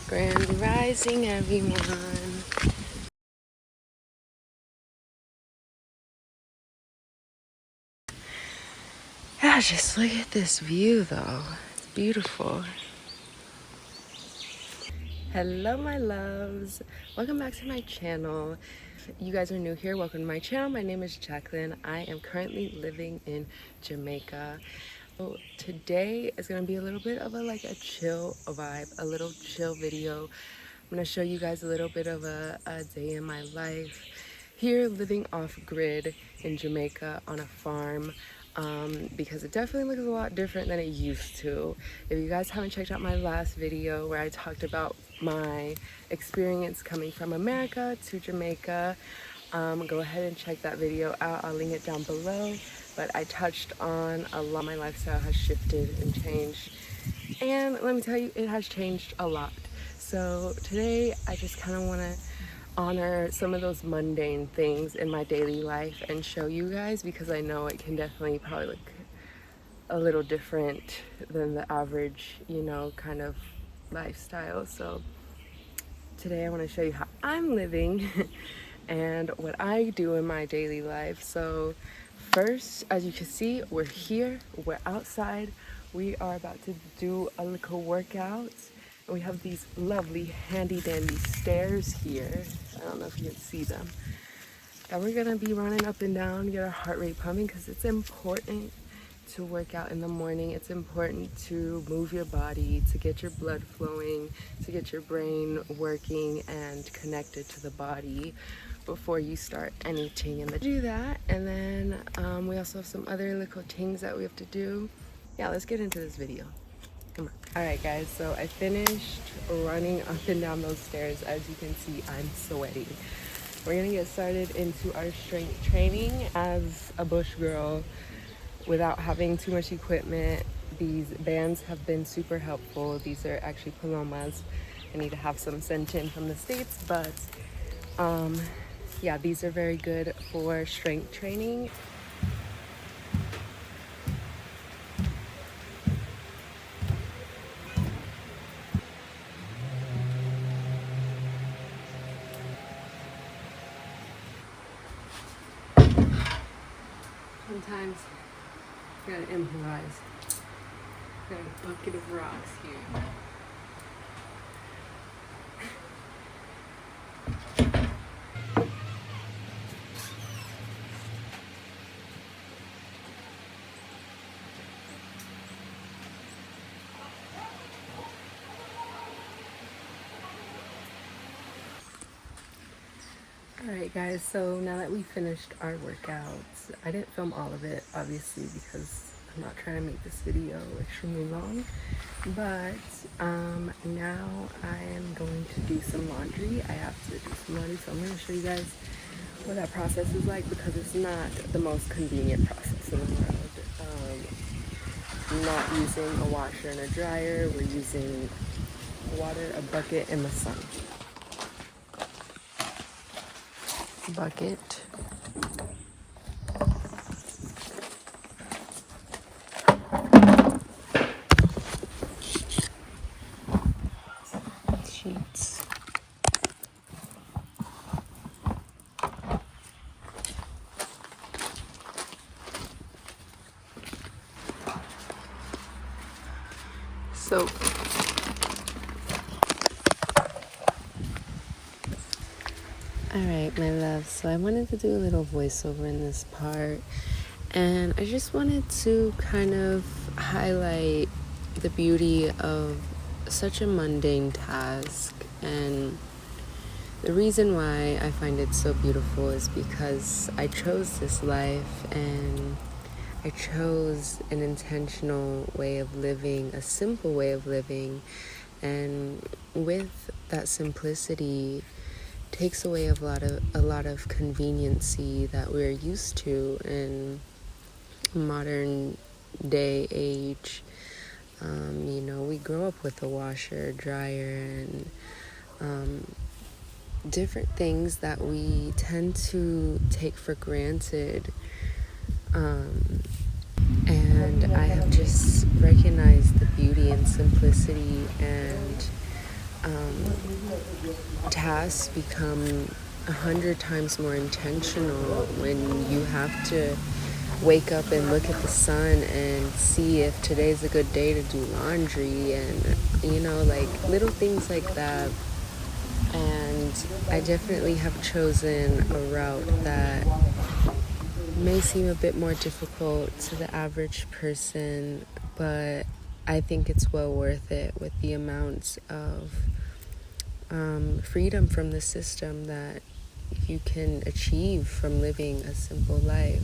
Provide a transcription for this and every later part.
Grand Rising, everyone. Yeah, just look at this view though. It's beautiful. Hello, my loves. Welcome back to my channel. If you guys are new here, welcome to my channel. My name is Jacqueline. I am currently living in Jamaica. So today is gonna be a little bit of a chill vibe, a little chill video. I'm gonna show you guys a little bit of a day in my life here living off grid in Jamaica on a farm. Because it definitely looks a lot different than it used to. If you guys haven't checked out my last video where I talked about my experience coming from America to Jamaica, go ahead and check that video out. I'll link it down below. But I touched on a lot. My lifestyle has shifted and changed, and let me tell you, it has changed a lot. So today I just kind of want to honor some of those mundane things in my daily life and show you guys, because I know it can definitely probably look a little different than the average, kind of lifestyle. So today I want to show you how I'm living and what I do in my daily life. So first, as you can see, we're here, we're outside. We are about to do a little workout. And we have these lovely handy dandy stairs here. I don't know if you can see them. That we're gonna be running up and down, get our heart rate pumping, because it's important to work out in the morning. It's important to move your body, to get your blood flowing, to get your brain working and connected to the body before you start anything. And do that, and then we also have some other little things that we have to do. Yeah, let's get into this video. Come on. All right, guys, so I finished running up and down those stairs. As you can see, I'm sweating. We're gonna get started into our strength training. As a bush girl, without having too much equipment, these bands have been super helpful. These are actually palomas. I need to have some sent in from the States, but yeah, these are very good for strength training. Sometimes you gotta improvise. Got a bucket of rocks here. Alright guys, so now that we finished our workouts, I didn't film all of it obviously because I'm not trying to make this video extremely long, but now I am going to do some laundry. I have to do some laundry, so I'm going to show you guys what that process is like, because it's not the most convenient process in the world. I'm not using a washer and a dryer. We're using water, a bucket, and the sun. Bucket, sheets, soap. Alright, my love, so I wanted to do a little voiceover in this part, and I just wanted to kind of highlight the beauty of such a mundane task. And the reason why I find it so beautiful is because I chose this life, and I chose an intentional way of living, a simple way of living, and with that simplicity takes away a lot of conveniency that we're used to in modern day age. We grow up with a washer, dryer, and different things that we tend to take for granted. And I have just recognized the beauty and simplicity and tasks become 100 times more intentional when you have to wake up and look at the sun and see if today's a good day to do laundry, and like little things like that. And I definitely have chosen a route that may seem a bit more difficult to the average person, but I think it's well worth it with the amounts of freedom from the system that you can achieve from living a simple life.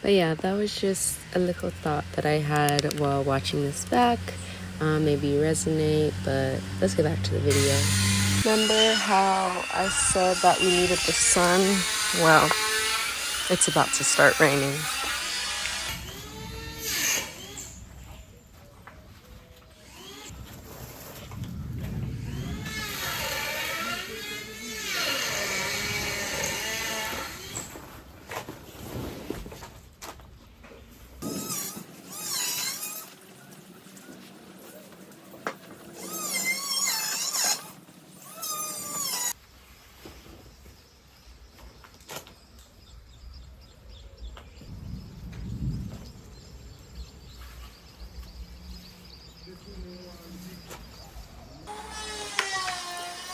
But yeah, that was just a little thought that I had while watching this back. Maybe resonate, but let's get back to the video. Remember how I said that we needed the sun? Well, it's about to start raining.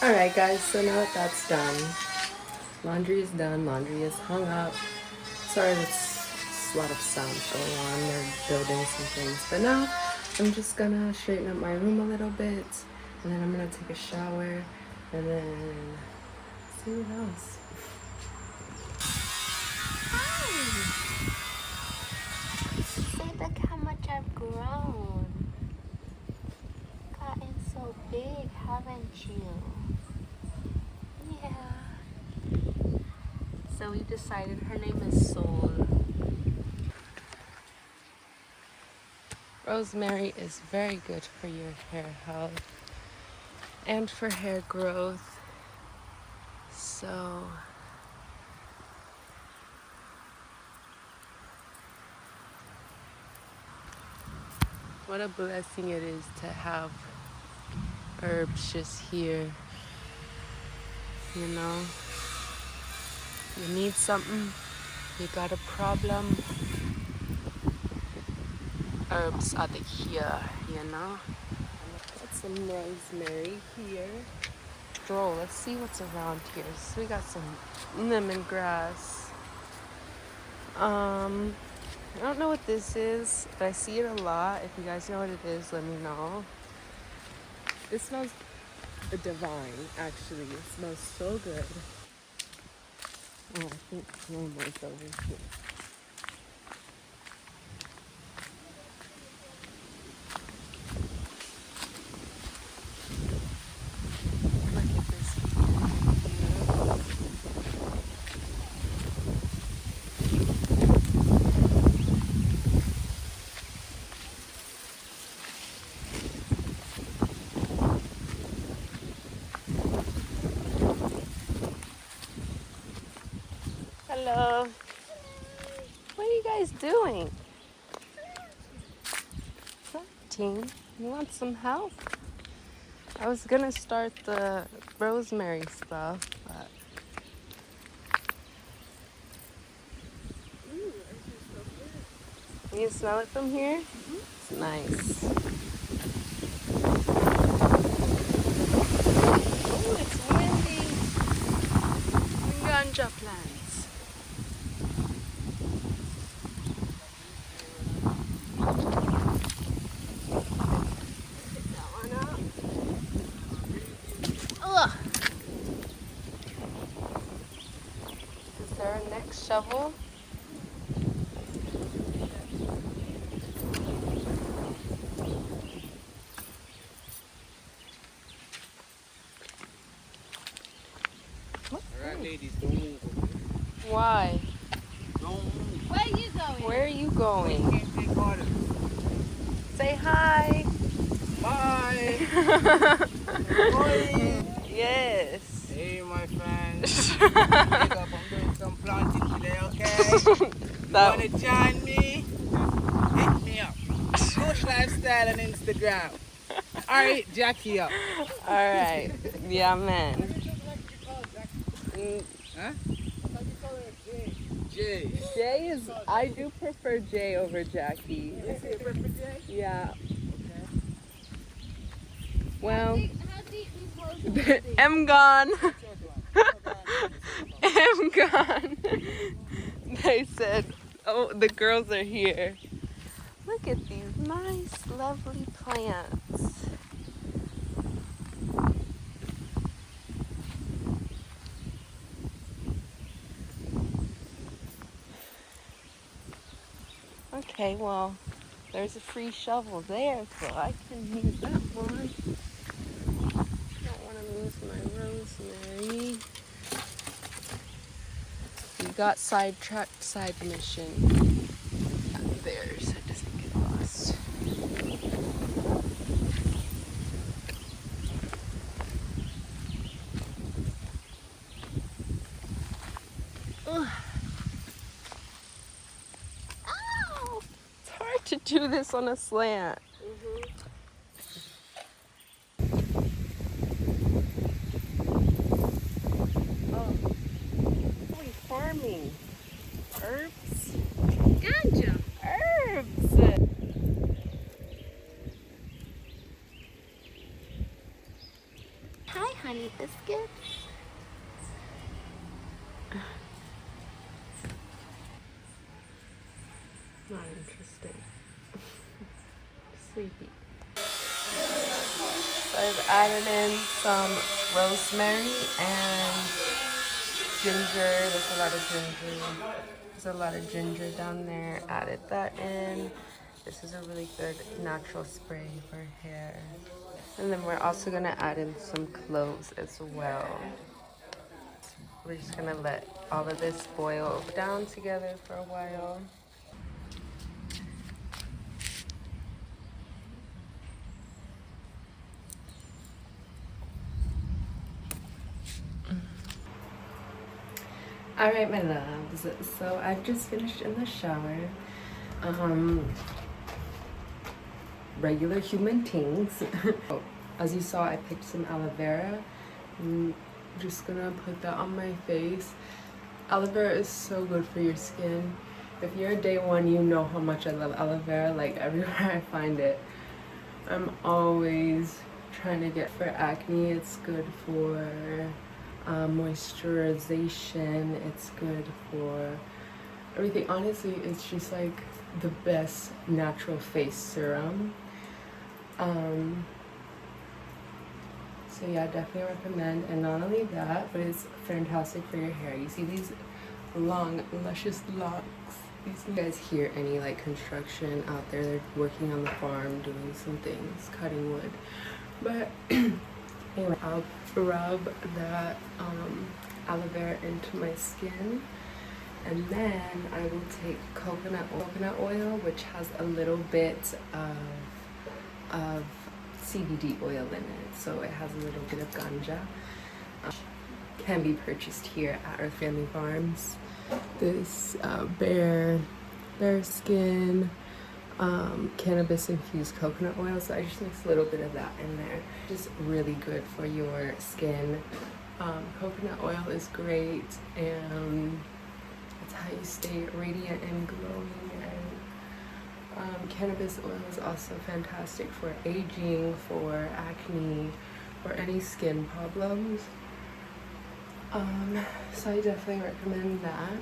Alright guys, so now that that's done, laundry is done, laundry is hung up. Sorry, that's a lot of sound going on, they're building some things. But now, I'm just gonna straighten up my room a little bit, and then I'm gonna take a shower, and then see what else. See, look how much I've grown. Gotten so big, haven't you? Yeah. So we decided her name is Soul. Rosemary is very good for your hair health and for hair growth. So what a blessing it is to have herbs just here. You know, you need something, you got a problem, herbs are the here, you know. Got some rosemary here. Stroll, let's see what's around here. So we got some lemongrass. I don't know what this is, but I see it a lot. If you guys know what it is, let me know. This smells divine, actually. It smells so good. Oh, I think Grandma's over here. Look at this. Hello. What are you guys doing? 13. You want some help? I was gonna start the rosemary stuff, but you can smell it from here? It's nice. Oh, it's windy. Ganja plants. Pick that one up. Ugh. Is there a next shovel? Alright, ladies, don't move. Why? Don't move. Where are you going? Where are you going? Can't take orders. Say hi. Bye. Boy. Yes. Hey, my friends. Wake up, I'm doing some planting today, okay? You That- wanna join me? Hit me up. Kush Lifestyle on Instagram. Alright, Jackie up. Alright. Yeah, man. Huh? Jay. Jay is, I do prefer Jay over Jackie. You prefer Jay? Yeah. Okay. Well, How deep these holes I'm gone. Short one. I'm gone. They said, oh, the girls are here. Look at these nice, lovely plants. Okay, well, there's a free shovel there, so I can use that one. Don't want to lose my rosemary. We got sidetracked side mission there, so it doesn't get lost. Ugh. Ow! It's hard to do this on a slant. Oh, we farming herbs. Ganja. Herbs. Hi, honey biscuits. Not interesting. Sleepy. So I've added in some rosemary and ginger. There's a lot of ginger down there. Added that in. This is a really good natural spray for hair. And then we're also gonna add in some cloves as well. We're just gonna let all of this boil down together for a while. All right, my loves. So I've just finished in the shower. Regular human things. Oh, as you saw, I picked some aloe vera. I'm just gonna put that on my face. Aloe vera is so good for your skin. If you're a day one, you know how much I love aloe vera. Like everywhere I find it, I'm always trying to get for acne. It's good for moisturization. It's good for everything. Honestly, it's just like the best natural face serum. So yeah, definitely recommend. And not only that, but it's fantastic for your hair. You see these long, luscious locks. You guys hear any like construction out there? They're working on the farm, doing some things, cutting wood. But anyway, I'll rub that aloe vera into my skin, and then I will take coconut oil, which has a little bit of CBD oil in it, so it has a little bit of ganja. Can be purchased here at our family farms. This bear skin cannabis infused coconut oil, so I just mix a little bit of that in there. Just really good for your skin. Coconut oil is great, and it's how you stay radiant and glowing. And cannabis oil is also fantastic for aging, for acne, for any skin problems. So I definitely recommend that.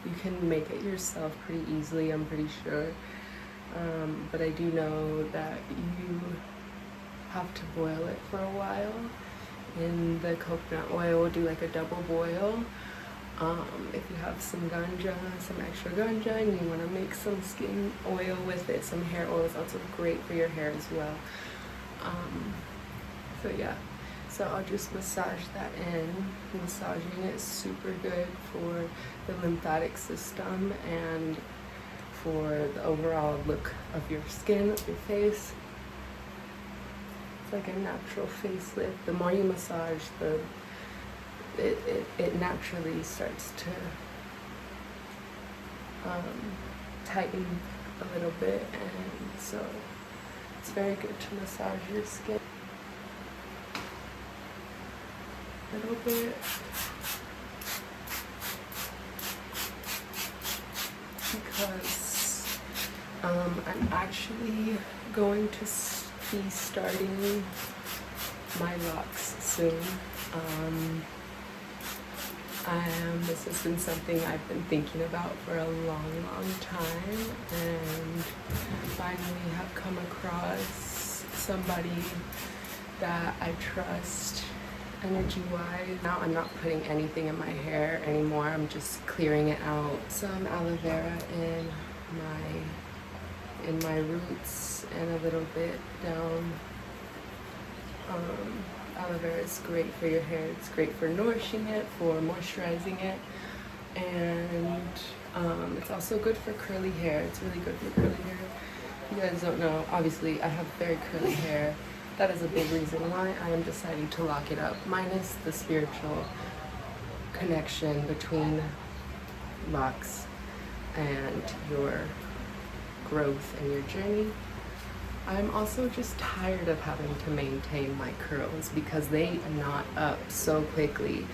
You can make it yourself pretty easily, I'm pretty sure. But I do know that you have to boil it for a while. In the coconut oil, do like a double boil. If you have some ganja, some extra ganja, and you want to make some skin oil with it, some hair oil is also great for your hair as well. So yeah, so I'll just massage that in. Massaging it is super good for the lymphatic system and for the overall look of your skin, of your face. It's like a natural facelift. The more you massage, it naturally starts to tighten a little bit and so it's very good to massage your skin a little bit. Because I'm actually going to be starting my locks soon. This has been something I've been thinking about for a long time, and finally have come across somebody that I trust energy-wise. Now I'm not putting anything in my hair anymore. I'm just clearing it out. Some aloe vera in my roots and a little bit down. Aloe vera is great for your hair. It's great for nourishing it, for moisturizing it, and it's also good for curly hair. It's really good for curly hair. You guys don't know, obviously I have very curly hair. That is a big reason why I am deciding to lock it up, minus the spiritual connection between locks and your growth and your journey. I'm also just tired of having to maintain my curls because they knot up so quickly,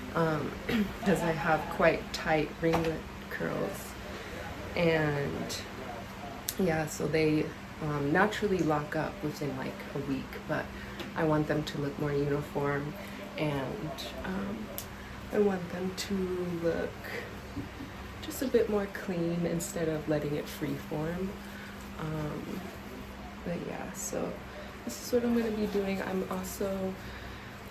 because I have quite tight ringlet curls, and yeah, so they naturally lock up within like a week, but I want them to look more uniform, and I want them to look just a bit more clean instead of letting it freeform. But yeah, so this is what I'm going to be doing. I'm also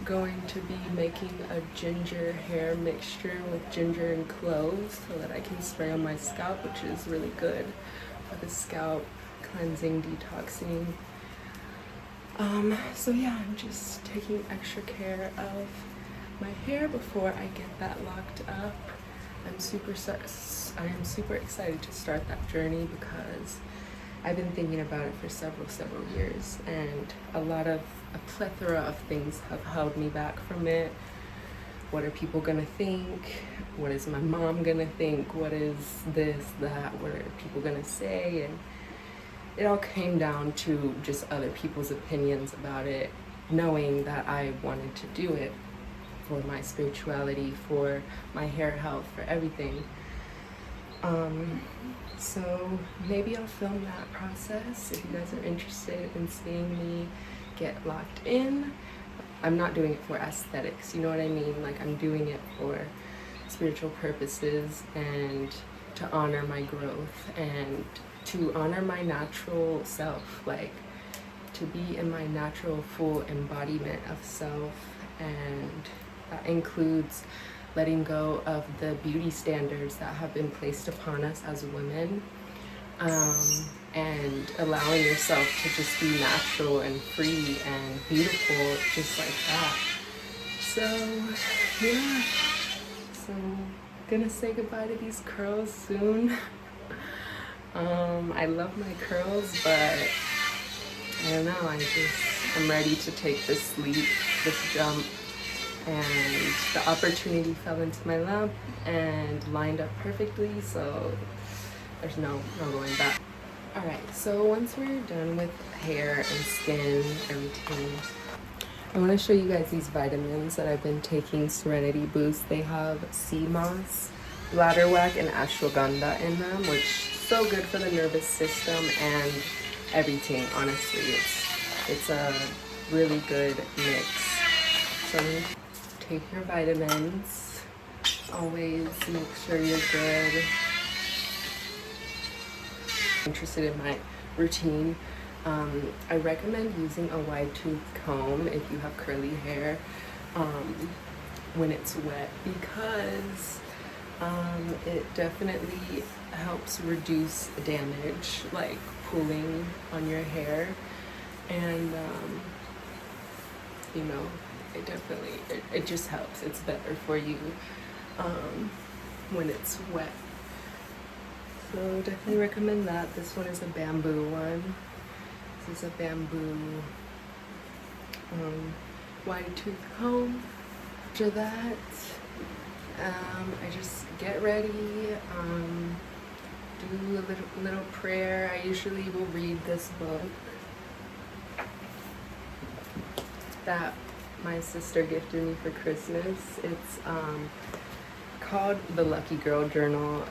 going to be making a ginger hair mixture with ginger and cloves so that I can spray on my scalp, which is really good for the scalp cleansing, detoxing. So yeah, I'm just taking extra care of my hair before I get that locked up. I am super excited to start that journey because I've been thinking about it for several years, and a plethora of things have held me back from it. What are people gonna think? What is my mom gonna think? What is this, that? What are people gonna say? And it all came down to just other people's opinions about it, knowing that I wanted to do it for my spirituality, for my hair health, for everything. So maybe I'll film that process if you guys are interested in seeing me get locked in. I'm not doing it for aesthetics, you know what I mean? Like, I'm doing it for spiritual purposes and to honor my growth and to honor my natural self, like to be in my natural full embodiment of self, and that includes letting go of the beauty standards that have been placed upon us as women, and allowing yourself to just be natural and free and beautiful just like that. So yeah, so gonna say goodbye to these curls soon. I love my curls, but I don't know, I'm ready to take this leap, this jump. And the opportunity fell into my lap and lined up perfectly, so there's no going back. Alright, so once we're done with hair and skin, everything, I want to show you guys these vitamins that I've been taking, Serenity Boost. They have sea moss, bladderwhack, and ashwagandha in them, which is so good for the nervous system and everything, honestly. It's a really good mix. So take your vitamins. Always make sure you're good. Interested in my routine. I recommend using a wide tooth comb if you have curly hair when it's wet, because it definitely helps reduce damage, like pulling on your hair, and you know, it just helps. It's better for you when it's wet. So definitely recommend that. This one is a bamboo one. This is a bamboo wide tooth comb. After that, I just get ready. do a little prayer. I usually will read this book that my sister gifted me for Christmas. It's called The Lucky Girl Journal.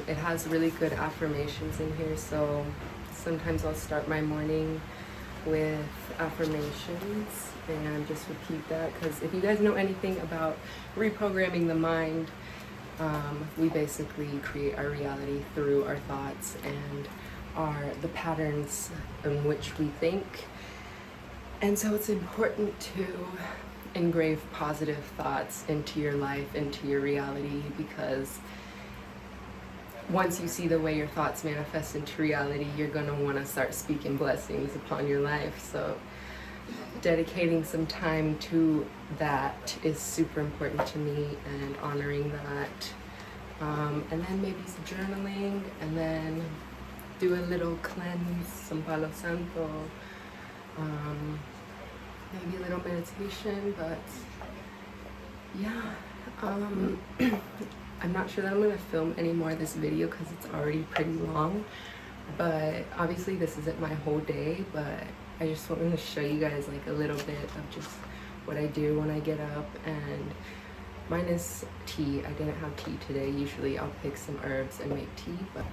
It has really good affirmations in here, so sometimes I'll start my morning with affirmations and just repeat that, because if you guys know anything about reprogramming the mind, we basically create our reality through our thoughts and the patterns in which we think. And so it's important to engrave positive thoughts into your life, into your reality, because once you see the way your thoughts manifest into reality, you're going to want to start speaking blessings upon your life. So dedicating some time to that is super important to me, and honoring that. And then maybe some journaling, and then do a little cleanse, some Palo Santo, maybe a little meditation. But yeah, I'm not sure that I'm going to film any more of this video because it's already pretty long, but obviously this isn't my whole day, but I just wanted to show you guys like a little bit of just what I do when I get up. And mine is tea. I didn't have tea today. Usually I'll pick some herbs and make tea, but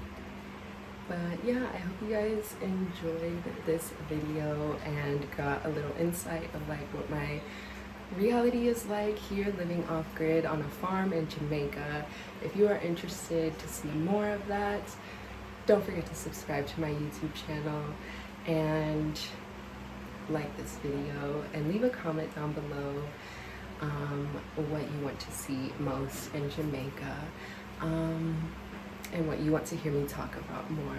yeah, I hope you guys enjoyed this video and got a little insight of like what my reality is like here, living off-grid on a farm in Jamaica. If you are interested to see more of that, don't forget to subscribe to my YouTube channel and like this video, and leave a comment down below what you want to see most in Jamaica, and what you want to hear me talk about more.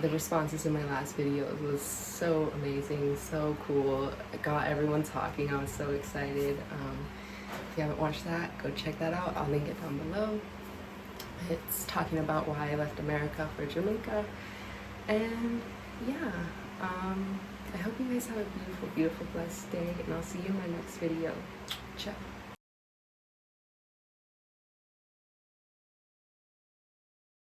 The responses in my last video was so amazing, so cool. It got everyone talking. I was so excited. If you haven't watched that, go check that out. I'll link it down below. It's talking about why I left America for Jamaica. And yeah, I hope you guys have a beautiful, beautiful, blessed day, and I'll see you in my next video. Ciao.